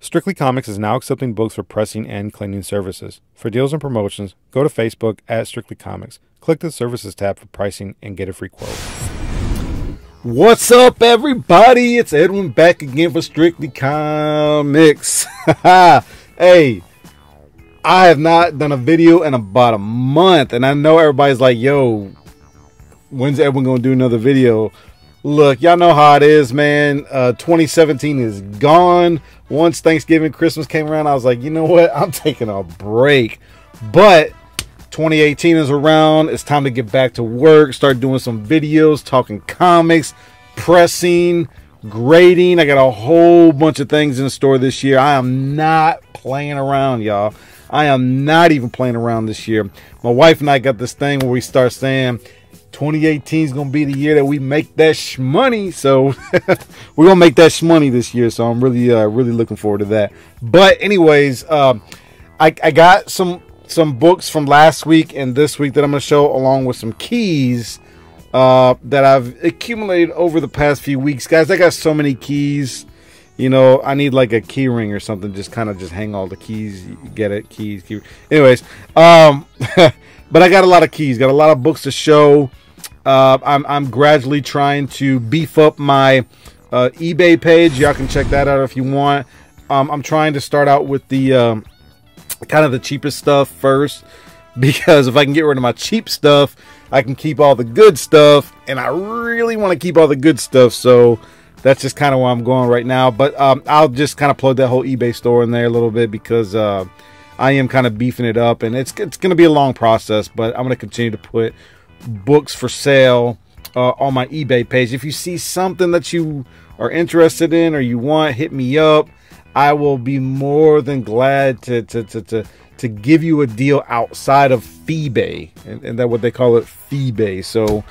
Strictly Comics is now accepting books for pressing and cleaning services. For deals and promotions, go to Facebook at Strictly Comics. Click the Services tab for pricing and get a free quote. What's up, everybody? It's Edwin back again for Strictly Comics. Hey, I have not done a video in about a month, and I know everybody's like, yo, when's Edwin going to do another video? Look, y'all know how it is, man. 2017 is gone. Once Thanksgiving, Christmas came around, I was like, you know what? I'm taking a break. But 2018 is around. It's time to get back to work, start doing some videos, talking comics, pressing, grading. I got a whole bunch of things in store this year. I am not playing around, y'all. I am not even playing around this year. My wife and I got this thing where we start saying 2018 is going to be the year that we make that shmoney. So we're going to make that shmoney this year. So I'm really looking forward to that. But anyways, I got some books from last week and this week that I'm going to show, along with some keys that I've accumulated over the past few weeks. Guys, I got so many keys. You know, I need like a key ring or something. Just kind of just hang all the keys. You get it? Keys. Key. Anyways, but I got a lot of keys. Got a lot of books to show. I'm gradually trying to beef up my eBay page. Y'all can check that out if you want. I'm trying to start out with the kind of the cheapest stuff first, because if I can get rid of my cheap stuff, I can keep all the good stuff, and I really want to keep all the good stuff. So that's just kind of where I'm going right now. But I'll just kind of plug that whole eBay store in there a little bit, because I am kind of beefing it up, and it's going to be a long process, but I'm going to continue to put books for sale on my eBay page. If you see something that you are interested in or you want, hit me up. I will be more than glad to give you a deal outside of Feebay, and that's what they call it, Feebay. So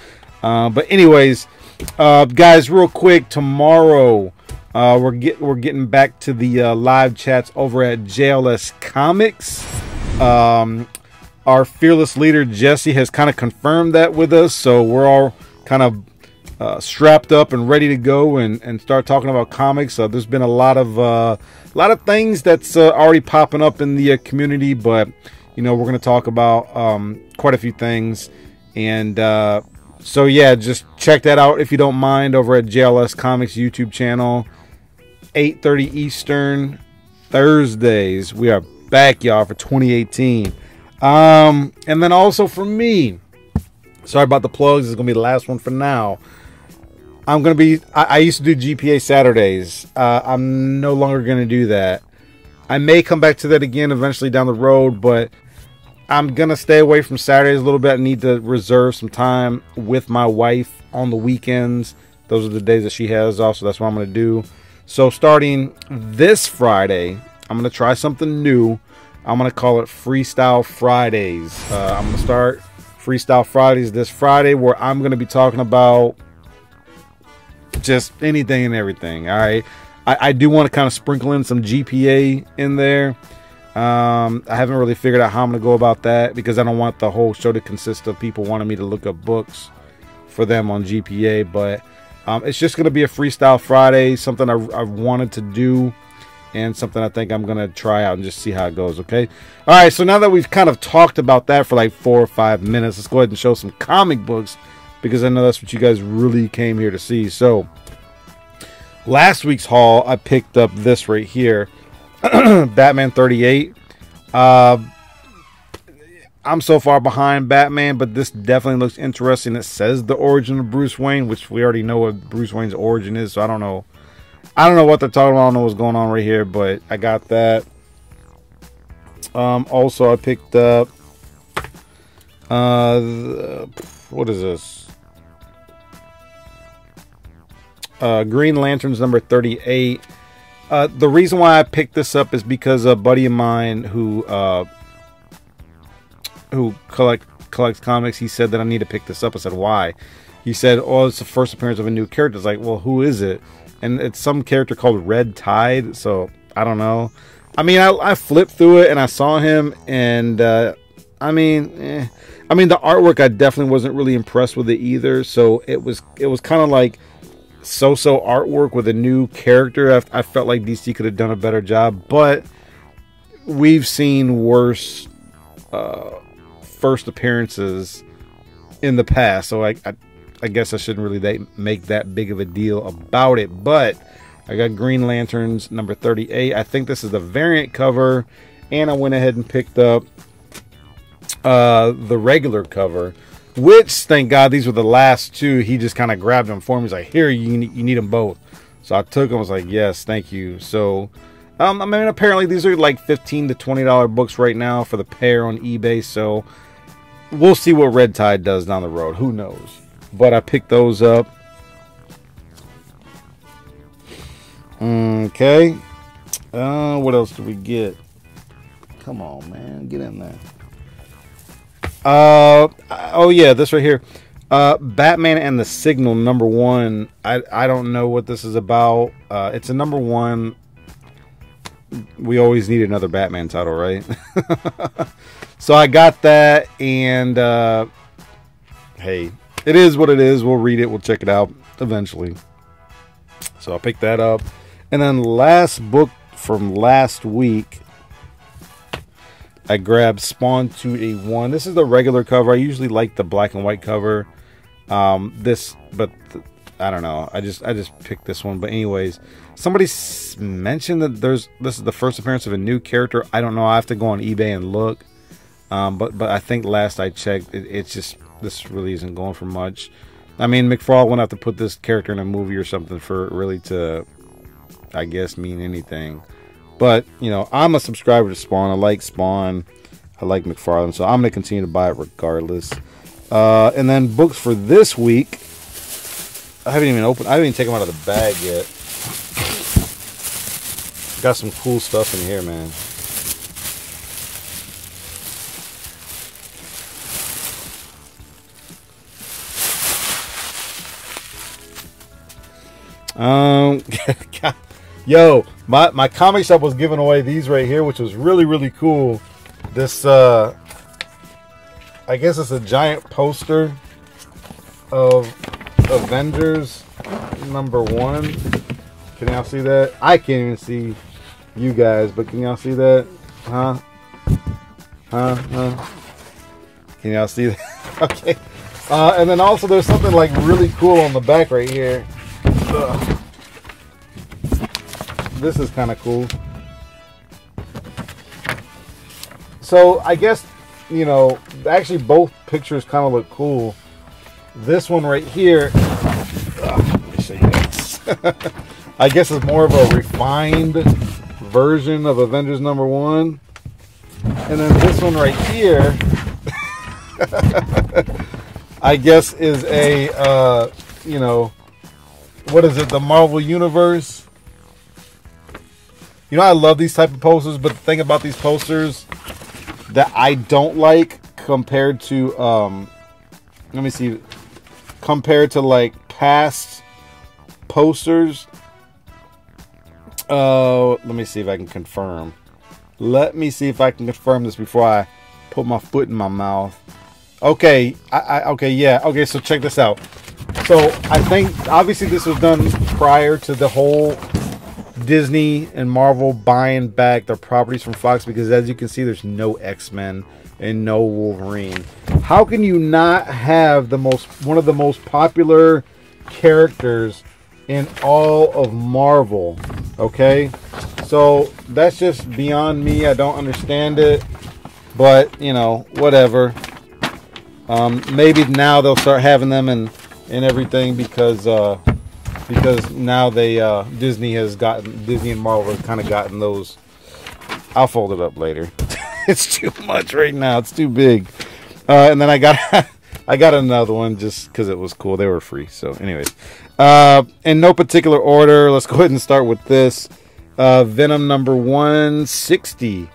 but anyways, guys, real quick, tomorrow we're getting back to the live chats over at JLS Comics. Our fearless leader Jesse has kind of confirmed that with us, so we're all kind of strapped up and ready to go and start talking about comics. There's been a lot of things that's already popping up in the community, but you know, we're going to talk about quite a few things, and so yeah, just check that out if you don't mind over at JLS Comics YouTube channel, 8:30 Eastern Thursdays. We are back, y'all, for 2018. And then also for me, sorry about the plugs, this is gonna be the last one for now. I'm gonna be, I used to do GPA Saturdays. I'm no longer gonna do that. I may come back to that again eventually down the road, but I'm gonna stay away from Saturdays a little bit. I need to reserve some time with my wife on the weekends. Those are the days that she has off, so that's what I'm gonna do. So starting this Friday, I'm gonna try something new. I'm going to call it Freestyle Fridays. I'm going to start Freestyle Fridays this Friday, where I'm going to be talking about just anything and everything. All right. I do want to kind of sprinkle in some GPA in there. I haven't really figured out how I'm going to go about that, because I don't want the whole show to consist of people wanting me to look up books for them on GPA. But it's just going to be a Freestyle Friday, something I've wanted to do, and something I think I'm going to try out and just see how it goes, okay? All right, so now that we've kind of talked about that for like 4 or 5 minutes, let's go ahead and show some comic books, because I know that's what you guys really came here to see. So, last week's haul, I picked up this right here, Batman 38. I'm so far behind Batman, but this definitely looks interesting. It says the origin of Bruce Wayne, which we already know what Bruce Wayne's origin is, so I don't know what they're talking about. I don't know what's going on right here, but I got that. Also, I picked up what is this? Green Lanterns number 38. The reason why I picked this up is because a buddy of mine who collects comics, he said that I need to pick this up. I said, why? He said, oh, it's the first appearance of a new character. It's like, well, who is it? And it's some character called Red Tide, so I don't know. I mean, I flipped through it and I saw him, and I mean, the artwork, I definitely wasn't really impressed with it either. So it was kind of like so-so artwork with a new character. I felt like DC could have done a better job, but we've seen worse first appearances in the past, so I guess I shouldn't really make that big of a deal about it. But I got Green Lanterns number 38. I think this is the variant cover, and I went ahead and picked up the regular cover, which, thank God, these were the last two. He just kind of grabbed them for me. He's like, here, you need them both. So I took them. I was like, yes, thank you. So I mean, apparently these are like $15 to $20 books right now for the pair on eBay. So we'll see what Red Tide does down the road. Who knows? But I picked those up. Okay. What else do we get? Come on, man. Get in there. Oh yeah, this right here. Batman and the Signal number 1. I don't know what this is about. It's a number 1. We always need another Batman title, right? So I got that, and hey, it is what it is. We'll read it. We'll check it out eventually. So I'll pick that up. And then last book from last week, I grabbed Spawn 281. This is the regular cover. I usually like the black and white cover. I don't know. I just picked this one. But anyways, somebody mentioned that this is the first appearance of a new character. I don't know. I have to go on eBay and look. But I think last I checked, this really isn't going for much. I mean, McFarlane won't have to put this character in a movie or something for it really to, I guess, mean anything. But, you know, I'm a subscriber to Spawn. I like Spawn. I like McFarlane. So I'm going to continue to buy it regardless. And then books for this week. I haven't even taken them out of the bag yet. Got some cool stuff in here, man. Yo, my comic shop was giving away these right here, which was really, really cool. This, I guess it's a giant poster of Avengers number 1. Can y'all see that? I can't even see you guys, but can y'all see that? Huh? Can y'all see that? Okay. And then also there's something like really cool on the back right here. Ugh. This is kind of cool. So I guess, you know, actually both pictures kind of look cool. This one right here, let me show you this. I guess it's more of a refined version of Avengers number 1. And then this one right here, I guess is a, you know, what is it? The Marvel Universe. You know, I love these type of posters, but the thing about these posters that I don't like compared to, let me see, compared to like past posters. Let me see if I can confirm. Let me see if I can confirm this before I put my foot in my mouth. Okay, okay, yeah, okay. So check this out. So I think obviously this was done prior to the whole Disney and Marvel buying back their properties from Fox, because as you can see, there's no X-Men and no Wolverine. How can you not have one of the most popular characters in all of Marvel? Okay, so that's just beyond me. I don't understand it, but you know, whatever. Maybe now they'll start having them and everything, because now they Disney and Marvel have kind of gotten those. I'll fold it up later. It's too much right now. It's too big. And then I got another one just because it was cool. They were free. So anyways, in no particular order, let's go ahead and start with this. Venom number 160.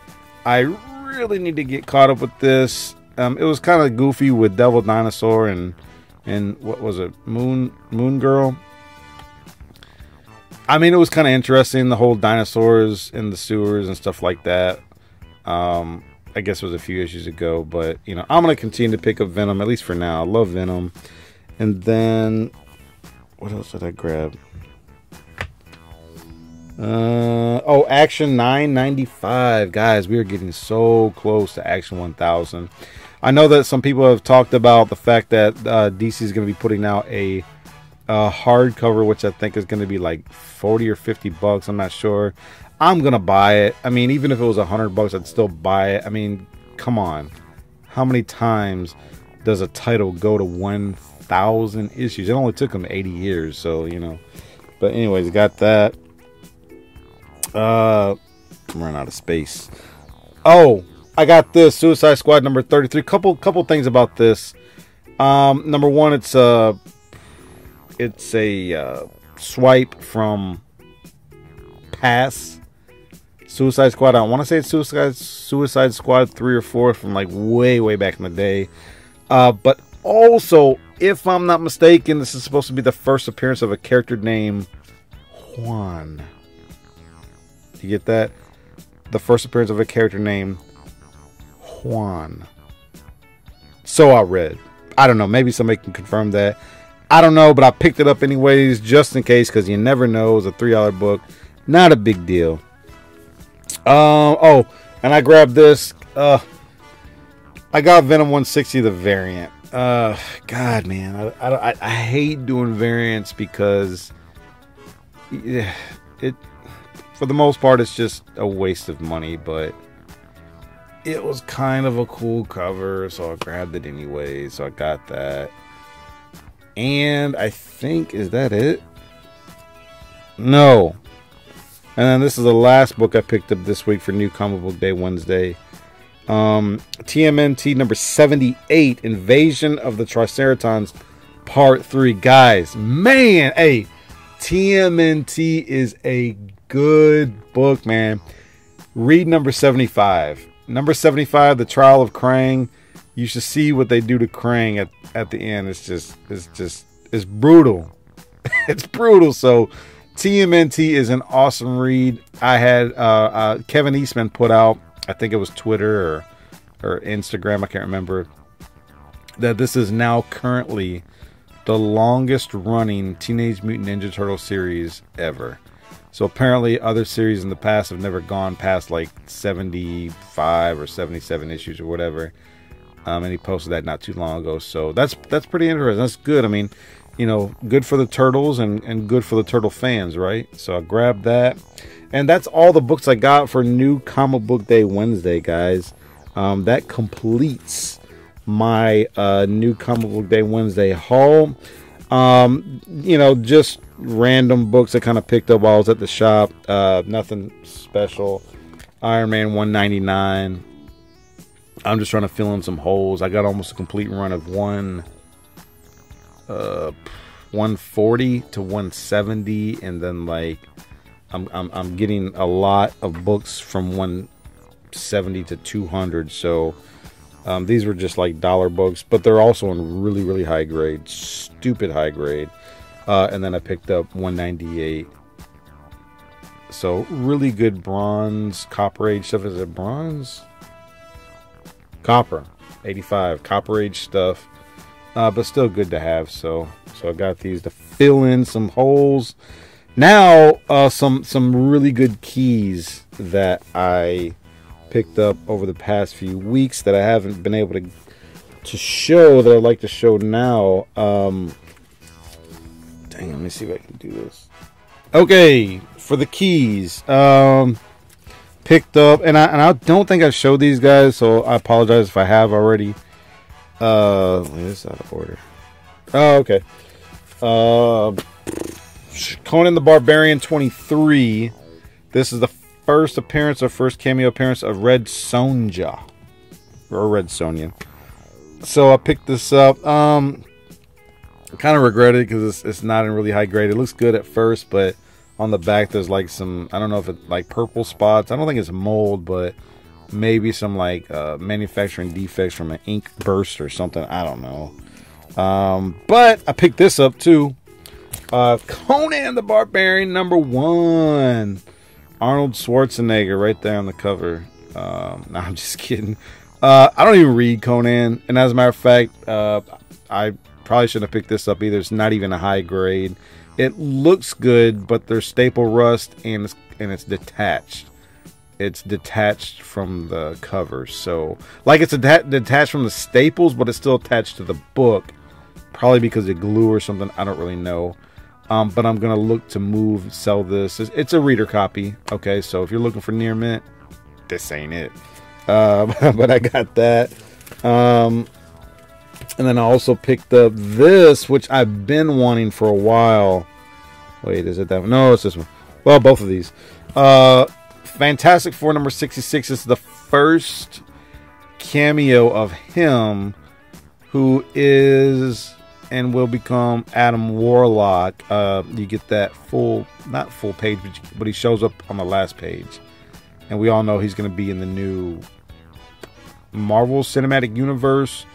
I really need to get caught up with this. It was kind of goofy with Devil Dinosaur and what was it? Moon Girl. I mean, it was kind of interesting, the whole dinosaurs in the sewers and stuff like that. I guess it was a few issues ago, but you know, I'm gonna continue to pick up Venom, at least for now. I love Venom. And then What else did I grab? Oh, Action 995. Guys, we are getting so close to Action 1000. I know that some people have talked about the fact that DC is going to be putting out a hardcover, which I think is going to be like 40 or 50 bucks. I'm not sure. I'm going to buy it. I mean, even if it was 100 bucks, I'd still buy it. I mean, come on. How many times does a title go to 1,000 issues? It only took them 80 years, so, you know. But anyways, got that. I'm running out of space. Oh, I got this Suicide Squad number 33. Couple things about this. Number one, it's a swipe from past Suicide Squad. I want to say it's Suicide Squad 3 or 4 from like way back in the day. But also, if I'm not mistaken, this is supposed to be the first appearance of a character named Juan. You get that? The first appearance of a character named Juan. So I read. I don't know. Maybe somebody can confirm that. I don't know, but I picked it up anyways, just in case, because you never know. It's a $3 book. Not a big deal. Oh, and I grabbed this. I got Venom 160, the variant. God, man. I hate doing variants because it for the most part, it's just a waste of money, but it was kind of a cool cover, so I grabbed it anyway. So I got that. And I think, is that it? No. And then this is the last book I picked up this week for New Comic Book Day Wednesday. TMNT number 78, Invasion of the Triceratons, Part 3. Guys, man, hey, TMNT is a good book, man. Read number 75. Number 75, The Trial of Krang. You should see what they do to Krang at the end. It's brutal. It's brutal. So TMNT is an awesome read. I had Kevin Eastman put out, I think it was Twitter or Instagram, I can't remember, that this is now currently the longest running Teenage Mutant Ninja Turtle series ever. So apparently other series in the past have never gone past like 75 or 77 issues or whatever. And he posted that not too long ago. So that's pretty interesting. That's good. I mean, you know, good for the Turtles and good for the Turtle fans, right? So I grabbed that. And that's all the books I got for New Comic Book Day Wednesday, guys. That completes my New Comic Book Day Wednesday haul. You know, just random books I kind of picked up while I was at the shop. Nothing special. Iron Man 199. I'm just trying to fill in some holes. I got almost a complete run of 140 to 170, and then like I'm getting a lot of books from 170 to 200. So these were just like dollar books, but they're also in really high grade, stupid high grade. And then I picked up 198. So really good bronze, copper age stuff. Is it bronze? Copper, 85, copper age stuff, but still good to have. So I got these to fill in some holes. Now, some really good keys that I picked up over the past few weeks that I haven't been able to show, that I'd like to show now. Dang, let me see if I can do this. Okay, for the keys, picked up, and I don't think I showed these guys, so I apologize if I have already. This is out of order. Oh, okay. Conan the Barbarian 23. This is the first appearance or first cameo appearance of Red Sonja, or Red Sonja. So I picked this up. I kind of regret it because it's not in really high grade. It looks good at first, but on the back there's like some, I don't know if it's like purple spots. I don't think it's mold, but maybe some like manufacturing defects from an ink burst or something. I don't know. But I picked this up too. Conan the Barbarian #1. Arnold Schwarzenegger right there on the cover. No, I'm just kidding. I don't even read Conan, and as a matter of fact, I probably shouldn't have picked this up either. It's not even a high grade. It looks good, but there's staple rust and it's detached. It's detached from the cover, so like it's detached from the staples, but it's still attached to the book. Probably because of glue or something. I don't really know. But I'm gonna look to sell this. It's a reader copy. Okay, so if you're looking for near mint, this ain't it. But I got that. And then I also picked up this, which I've been wanting for a while. Wait, is it that one? No, it's this one. Well, both of these. Fantastic Four number 66 is the first cameo of him, who is and will become Adam Warlock. You get that not full page, but he shows up on the last page. And we all know he's going to be in the new Marvel Cinematic Universe.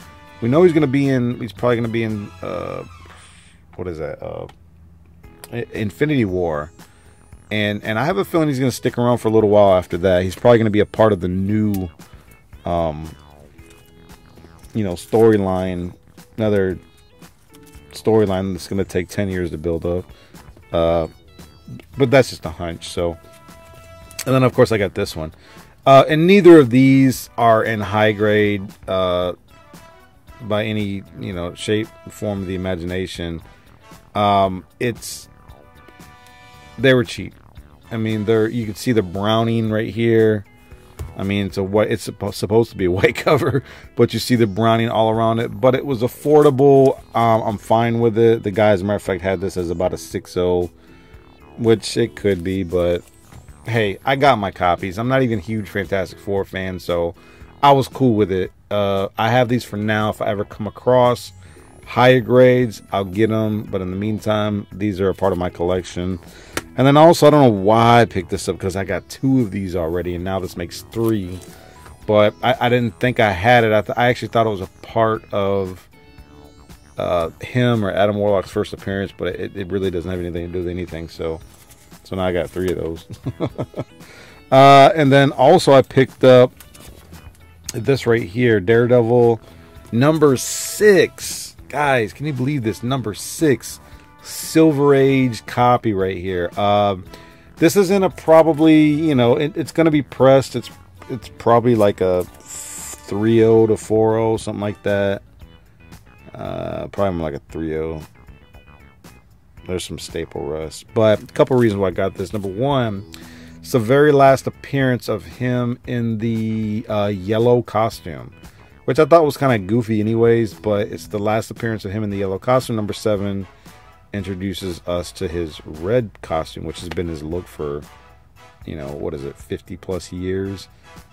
We know he's probably going to be in, what is that? Infinity War. And I have a feeling he's going to stick around for a little while after that. He's probably going to be a part of the new, storyline. Another storyline that's going to take 10 years to build up. But that's just a hunch. So, and then of course I got this one. And neither of these are in high grade by any shape, form of the imagination. They were cheap. I mean, you can see the browning right here. I mean, it's supposed to be a white cover, but you see the browning all around it. But it was affordable. I'm fine with it. The guy, as a matter of fact, had this as about a 6.0, which it could be, but hey, I got my copies. I'm not even a huge Fantastic Four fan, so I was cool with it. I have these for now. If I ever come across higher grades, I'll get them. But in the meantime, these are a part of my collection. And then also, I don't know why I picked this up, because I got 2 of these already, and now this makes 3. But I didn't think I had it. I actually thought it was a part of him or Adam Warlock's first appearance, but it really doesn't have anything to do with anything. So now I got 3 of those. And then also I picked up this right here, Daredevil number 6. Guys, can you believe this? Number 6. Silver Age copy right here. This isn't probably, it's going to be pressed. It's probably like a 3.0 to 4.0, something like that. Probably more like a 3.0. There's some staple rust. But a couple reasons why I got this. Number one, it's the very last appearance of him in the yellow costume, which I thought was kind of goofy anyways, but it's the last appearance of him in the yellow costume. Number 7 introduces us to his red costume, which has been his look for 50 plus years.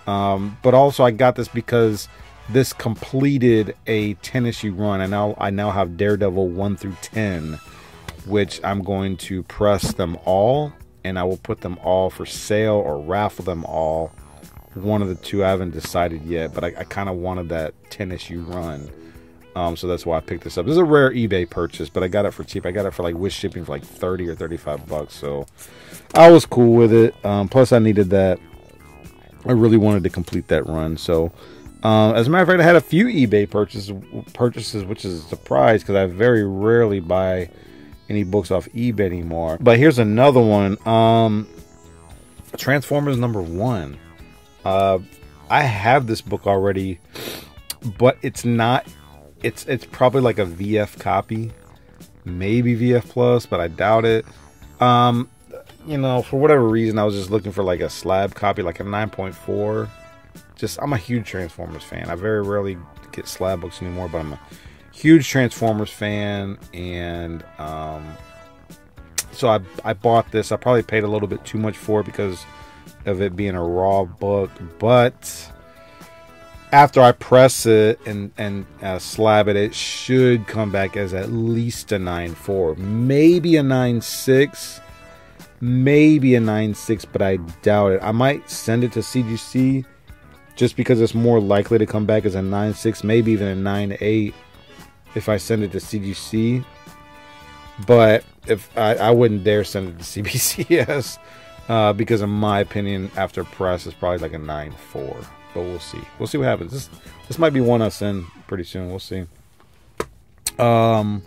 But also I got this because this completed a 10-issue run, and I now have Daredevil 1 through 10, which I'm going to press them all, and I will put them all for sale or raffle them all. One of the two. I haven't decided yet, but I kind of wanted that 10-issue run. So that's why I picked this up. This is a rare eBay purchase, but I got it for cheap. I got it for with shipping for 30 or 35 bucks. So I was cool with it. Plus I needed that. I really wanted to complete that run. So as a matter of fact, I had a few eBay purchases, which is a surprise because I very rarely buy any books off eBay anymore. But here's another one. Transformers number 1. I have this book already, but it's not. It's probably like a VF copy, maybe VF Plus, but I doubt it. For whatever reason, I was just looking for a slab copy, like a 9.4. I'm a huge Transformers fan. I very rarely get slab books anymore, but I'm a huge Transformers fan, and so I bought this. I probably paid a little bit too much for it because of it being a raw book, but after I press it and slab it, it should come back as at least a 9.4, maybe a 9.6, maybe a 9.6, but I doubt it. I might send it to CGC just because it's more likely to come back as a 9.6, maybe even a 9.8 if I send it to CGC. But if I wouldn't dare send it to CBCS because in my opinion, after press, it's probably like a 9.4. But we'll see. We'll see what happens. This might be one I'll send pretty soon. We'll see. But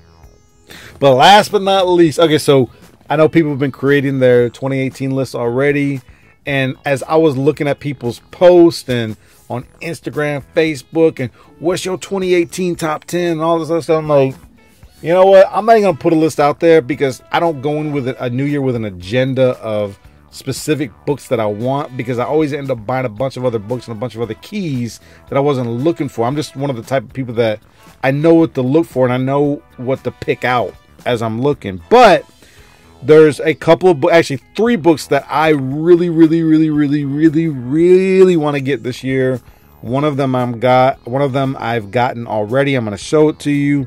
last but not least, okay, so I know people have been creating their 2018 lists already, and as I was looking at people's posts and on Instagram, Facebook, and what's your 2018 top 10 and all this other stuff, I'm like, you know what? I'm not even gonna put a list out there because I don't go in with a new year with an agenda of specific books that I want, because I always end up buying a bunch of other books and a bunch of other keys that I wasn't looking for. I'm just one of the type of people that I know what to look for and I know what to pick out as I'm looking. But there's a couple of actually 3 books that I really want to get this year. One of them I've gotten already. I'm going to show it to you.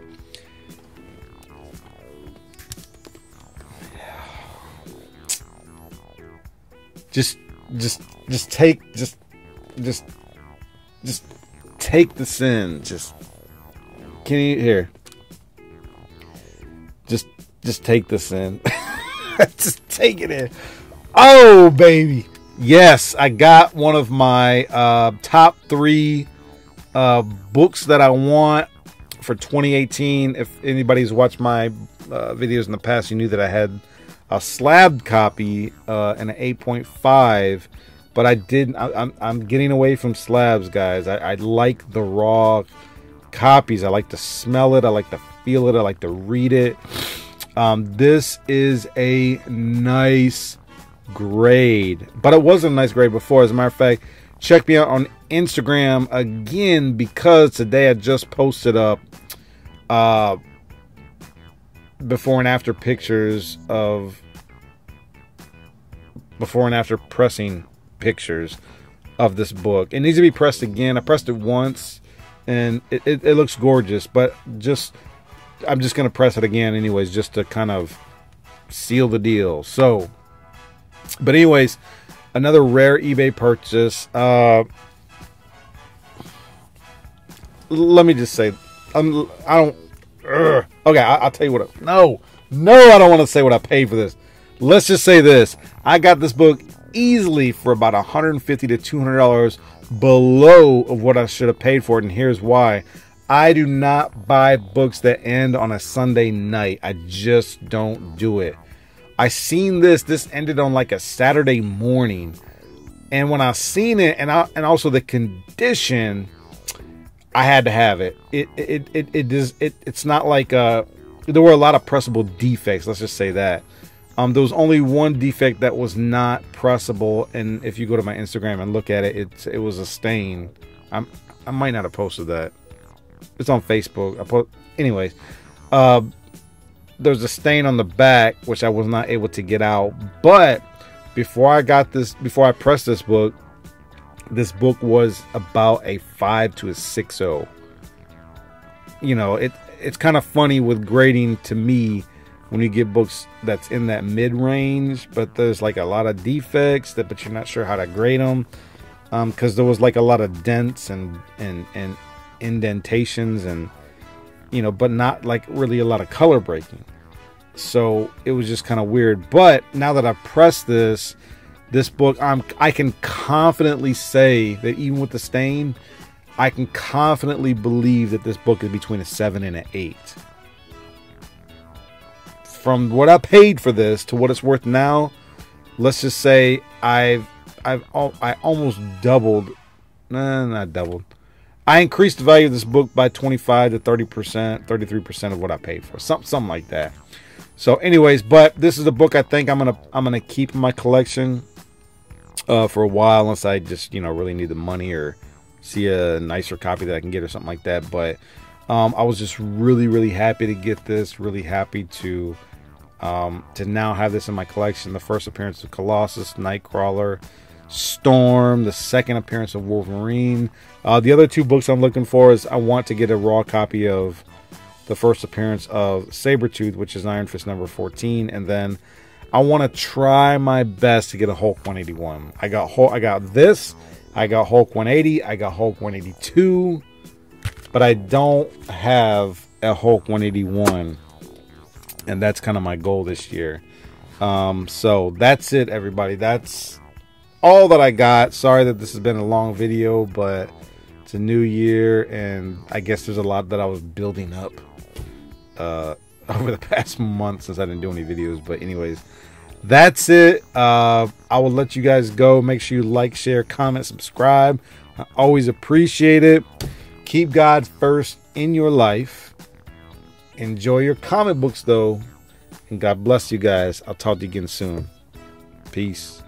Just take the sin. Can you here? Just take the sin. Just take it in. Oh baby, yes, I got one of my top 3 books that I want for 2018. If anybody's watched my videos in the past, you knew that I had a slabbed copy and an 8.5, but I'm getting away from slabs, guys. I like the raw copies. I like to smell it. I like to feel it. I like to read it. This is a nice grade, but it wasn't a nice grade before. As a matter of fact, check me out on Instagram again, because today I just posted up before and after pictures of before and after pressing pictures of this book. It needs to be pressed again. I pressed it once and it looks gorgeous, but I'm just going to press it again anyways, just to kind of seal the deal. So, but anyways, another rare eBay purchase. Let me just say, okay, I'll tell you what. No, I don't want to say what I paid for this. Let's just say this. I got this book easily for about $150 to $200 below of what I should have paid for it, and here's why. I do not buy books that end on a Sunday night. I just don't do it. I seen this ended on like a Saturday morning, and when I seen it, and also the condition, I had to have it. It's not like there were a lot of pressable defects. Let's just say that. There was only one defect that was not pressable, and if you go to my Instagram and look at it, it was a stain. I might not have posted that. It's on Facebook. Anyways, there's a stain on the back which I was not able to get out. But before I pressed this book was about a 5 to a 6.0. You know, it's kind of funny with grading to me when you get books that's in that mid-range, but there's like a lot of defects but you're not sure how to grade them, because there was like a lot of dents and indentations, and you know, but not like really a lot of color breaking. So it was just kind of weird. But now that I've pressed this book, I can confidently say that even with the stain, I can confidently believe that this book is between a 7 and an 8. From what I paid for this to what it's worth now, let's just say I almost doubled. Not doubled. I increased the value of this book by 25 to 30%, 33% of what I paid for. Something like that. So anyways, but this is a book I think I'm gonna keep in my collection for a while, unless I just, you know, really need the money or see a nicer copy that I can get or something like that. But I was just really happy to get this, really happy to now have this in my collection. The first appearance of Colossus, Nightcrawler, Storm, the second appearance of Wolverine. The other 2 books I'm looking for is I want to get a raw copy of the first appearance of Sabretooth, which is Iron Fist number 14, and then I want to try my best to get a Hulk 181. I got Hulk 180, I got Hulk 182, but I don't have a Hulk 181, and that's kind of my goal this year. So that's it, everybody. That's all that I got. Sorry that this has been a long video, but it's a new year, and I guess there's a lot that I was building up over the past month since I didn't do any videos. But anyways, that's it. I will let you guys go. Make sure you like, share, comment, subscribe. I always appreciate it. Keep God first in your life. Enjoy your comic books though. And God bless you guys. I'll talk to you again soon. Peace.